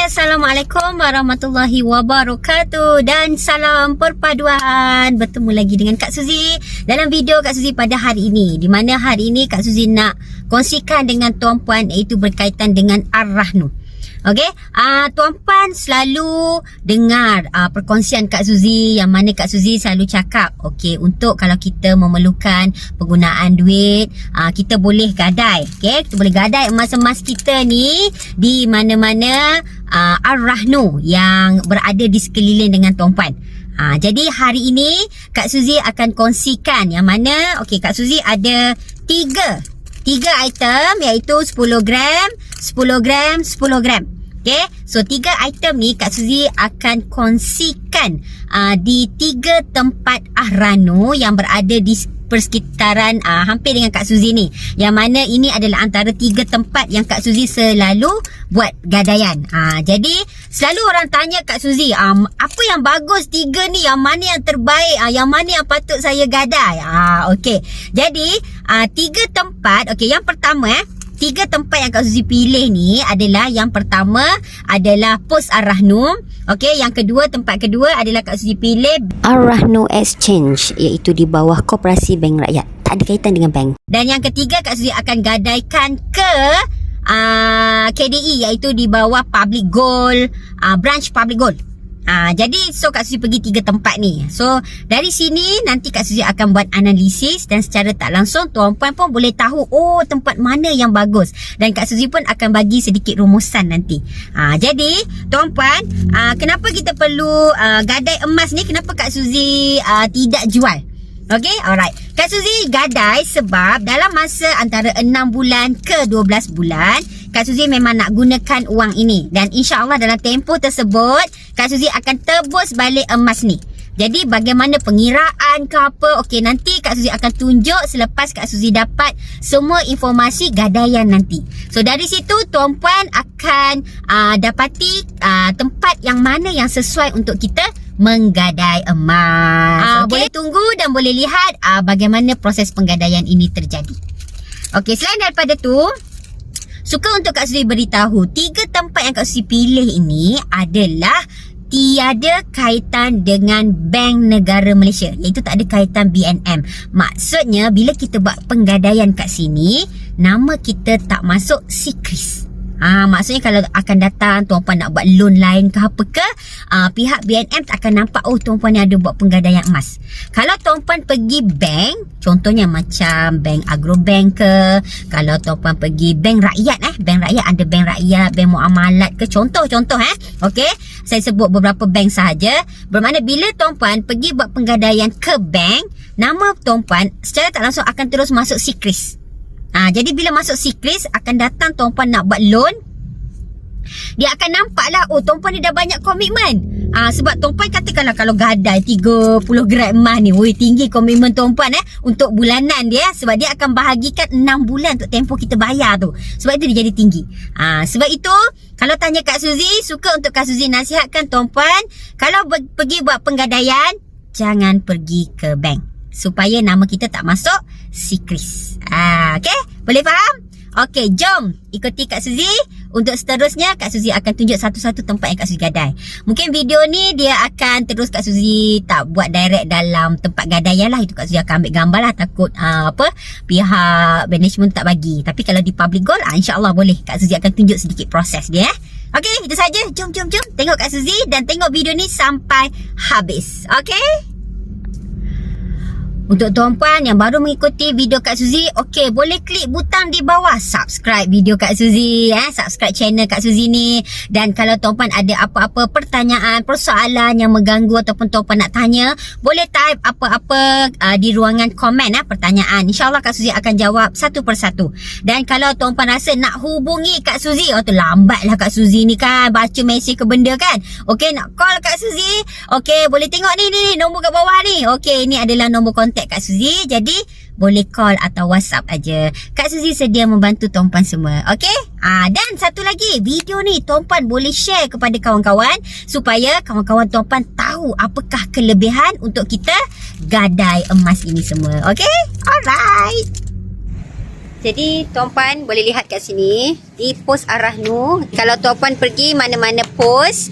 Assalamualaikum warahmatullahi wabarakatuh. Dan salam perpaduan. Bertemu lagi dengan Kak Suzy dalam video Kak Suzy pada hari ini, di mana hari ini Kak Suzy nak kongsikan dengan tuan-puan, iaitu berkaitan dengan Ar-Rahnu. Okey, tuan-puan selalu dengar perkongsian Kak Suzy, yang mana Kak Suzy selalu cakap, okey, untuk kalau kita memerlukan penggunaan duit, kita boleh gadai. Okey, kita boleh gadai emas-emas kita ni di mana-mana Ar-Rahnu yang berada di sekeliling dengan tuan-puan. Jadi hari ini Kak Suzy akan kongsikan yang mana, okey, Kak Suzy ada tiga item, iaitu 10 gram, 10 gram, 10 gram. Okay, so 3 item ni Kak Suzy akan kongsikan di 3 tempat Ar-Rahnu yang berada di persekitaran hampir dengan Kak Suzy ni. Yang mana ini adalah antara 3 tempat yang Kak Suzy selalu buat gadaian. Jadi selalu orang tanya Kak Suzy, apa yang bagus 3 ni, yang mana yang terbaik, yang mana yang patut saya gadai. Okey. Jadi 3 tempat, okey, yang pertama 3 tempat yang Kak Suzy pilih ni adalah, yang pertama adalah Pos Ar-Rahnu. Okey, yang kedua, tempat kedua adalah Kak Suzy pilih Ar-Rahnu Exchange, iaitu di bawah Koperasi Bank Rakyat. Tak ada kaitan dengan bank. Dan yang ketiga, Kak Suzy akan gadaikan ke KDE, iaitu di bawah Public Gold, branch Public Gold. Jadi so Kak Suzy pergi 3 tempat ni. So dari sini nanti Kak Suzy akan buat analisis, dan secara tak langsung tuan-puan pun boleh tahu tempat mana yang bagus, dan Kak Suzy pun akan bagi sedikit rumusan nanti. Jadi tuan-puan, kenapa kita perlu gadai emas ni? Kenapa Kak Suzy tidak jual? Okay, alright. Kak Suzy gadai sebab dalam masa antara 6 bulan ke 12 bulan Kak Suzy memang nak gunakan uang ini, dan insya-Allah dalam tempoh tersebut Kak Suzy akan tebus balik emas ni. Jadi bagaimana pengiraan ke apa, okey, nanti Kak Suzy akan tunjuk selepas Kak Suzy dapat semua informasi gadaian nanti. So dari situ tuan-puan akan dapati tempat yang mana yang sesuai untuk kita menggadai emas. Boleh tunggu dan boleh lihat bagaimana proses penggadaian ini terjadi. Okey, selain daripada tu, suka untuk Kak Suzy beritahu 3 tempat yang Kak Suzy pilih ini adalah tiada kaitan dengan Bank Negara Malaysia, iaitu tak ada kaitan BNM. Maksudnya bila kita buat penggadaian kat sini, nama kita tak masuk SIKRIS. Maksudnya kalau akan datang tuan-puan nak buat loan lain ke apa ke, pihak BNM tak akan nampak tuan-puan ni ada buat penggadaian emas. Kalau tuan-puan pergi bank, contohnya macam Bank Agrobank ke, kalau tuan-puan pergi Bank Rakyat, Bank Rakyat ada Bank Rakyat, Bank Muamalat ke, contoh-contoh okey, saya sebut beberapa bank sahaja. Bermakna bila tuan-puan pergi buat penggadaian ke bank, nama tuan-puan secara tak langsung akan terus masuk SIKRIS. Jadi bila masuk SIKRIS, akan datang tuan-puan nak buat loan, dia akan nampak lah, tuan-puan ni dah banyak komitmen. Sebab tuan-puan katakanlah kalau gadai 30 gram emas ni, tinggi komitmen tuan-puan untuk bulanan dia, sebab dia akan bahagikan 6 bulan untuk tempoh kita bayar tu. Sebab itu dia jadi tinggi. Sebab itu kalau tanya Kak Suzy, suka untuk Kak Suzy nasihatkan tuan-puan, kalau pergi buat penggadaian, jangan pergi ke bank, supaya nama kita tak masuk SIKRIS. Okay, boleh faham? Okay, jom ikuti Kak Suzy. Untuk seterusnya, Kak Suzy akan tunjuk satu-satu tempat yang Kak Suzy gadai. Mungkin video ni dia akan terus Kak Suzy tak buat direct dalam tempat gadaian lah. Itu Kak Suzy akan ambil gambar lah, takut pihak management tak bagi. Tapi kalau di Public Gold, insya-Allah boleh. Kak Suzy akan tunjuk sedikit proses dia. Okay, itu saja. Jom tengok Kak Suzy dan tengok video ni sampai habis. Okay? Untuk tuan-puan yang baru mengikuti video Kak Suzy, okey, boleh klik butang di bawah subscribe video Kak Suzy, subscribe channel Kak Suzy ni. Dan kalau tuan-puan ada apa-apa pertanyaan, persoalan yang mengganggu ataupun tuan-puan nak tanya, boleh type apa-apa di ruangan komen pertanyaan. InsyaAllah Kak Suzy akan jawab satu persatu. Dan kalau tuan-puan rasa nak hubungi Kak Suzy, tu lambatlah Kak Suzy ni kan, baca mesej ke benda kan. Okey, nak call Kak Suzy, okey, boleh tengok ni nombor kat bawah ni. Okey, ini adalah nombor kontak Kak Suzy, jadi boleh call atau WhatsApp aja. Kak Suzy sedia membantu tuan-puan semua. Okey? Dan satu lagi, video ni tuan-puan boleh share kepada kawan-kawan supaya kawan-kawan tuan-puan tahu apakah kelebihan untuk kita gadai emas ini semua. Okey? Alright. Jadi tuan-puan boleh lihat kat sini di pos Ar-Rahnu. Kalau tuan-puan pergi mana-mana pos,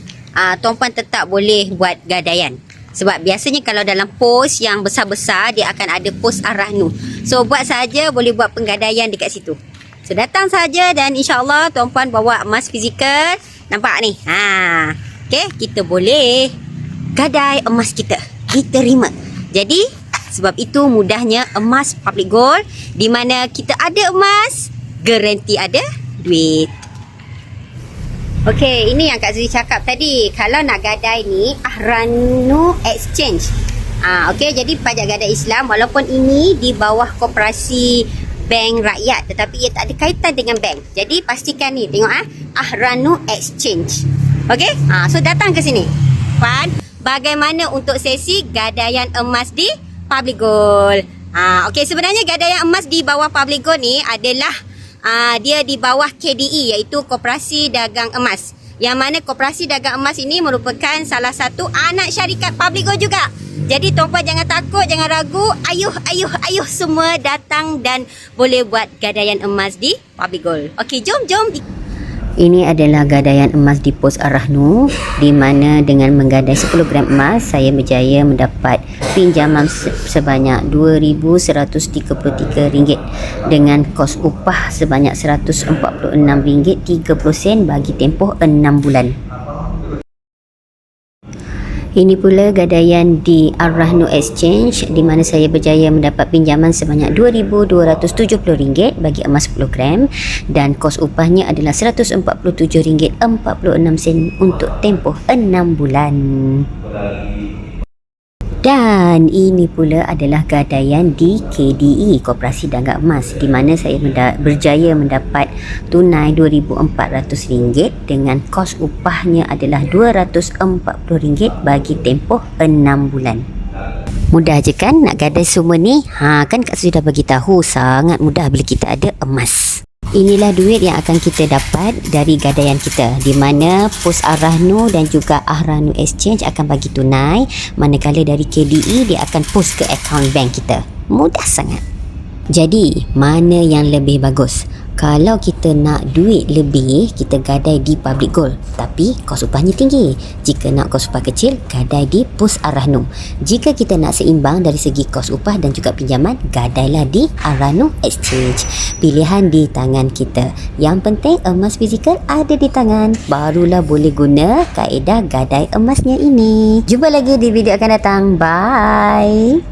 tuan-puan tetap boleh buat gadaian. Sebab biasanya kalau dalam pos yang besar-besar, dia akan ada pos Ar-Rahnu. So buat saja boleh buat penggadaian dekat situ. So datang saja dan insya-Allah tuan-puan bawa emas fizikal. Nampak ni? Okey, kita boleh gadai emas kita. Diterima. Jadi sebab itu mudahnya emas public gold, di mana kita ada emas, garanti ada duit. Okey, ini yang Kak Zuzi cakap tadi. Kalau nak gadai ni, Ar-Rahnu Exchange. Okey, jadi pajak gadai Islam, walaupun ini di bawah koperasi bank rakyat, tetapi ia tak ada kaitan dengan bank. Jadi pastikan ni, tengok Ar-Rahnu Exchange. Okey, so datang ke sini. Puan, bagaimana untuk sesi gadaian emas di public gold? Okey, sebenarnya gadaian emas di bawah public gold ni adalah dia di bawah KDE, iaitu Koperasi Dagang Emas. Yang mana Koperasi Dagang Emas ini merupakan salah satu anak syarikat public gold juga. Jadi tuan-puan jangan takut, jangan ragu. Ayuh semua datang dan boleh buat gadaian emas di public gold. Okey, jom. Ini adalah gadaian emas di pos Ar-Rahnu, di mana dengan menggadai 10 gram emas, saya berjaya mendapat pinjaman sebanyak RM2,133 dengan kos upah sebanyak RM146.30 bagi tempoh 6 bulan. Ini pula gadaian di Ar-Rahnu Exchange, di mana saya berjaya mendapat pinjaman sebanyak RM2,270 bagi emas 10 gram dan kos upahnya adalah RM147.46 untuk tempoh 6 bulan. Dan ini pula adalah gadaian di KDE, Koperasi Dagang Emas, di mana saya berjaya mendapat tunai RM2,400 dengan kos upahnya adalah RM240 bagi tempoh 6 bulan. Mudah je kan nak gadai semua ni? Kan Kak sudah bagi tahu, sangat mudah bila kita ada emas. Inilah duit yang akan kita dapat dari gadaian kita, di mana pos Ar-Rahnu dan juga Ar-Rahnu Exchange akan bagi tunai, manakala dari KDE dia akan post ke akaun bank kita. Mudah sangat. Jadi, mana yang lebih bagus? Kalau kita nak duit lebih, kita gadai di public gold, tapi kos upahnya tinggi. Jika nak kos upah kecil, gadai di pos Ar-Rahnu. Jika kita nak seimbang dari segi kos upah dan juga pinjaman, gadailah di Ar-Rahnu Exchange. Pilihan di tangan kita. Yang penting emas fizikal ada di tangan, barulah boleh guna kaedah gadai emasnya ini. Jumpa lagi di video akan datang. Bye.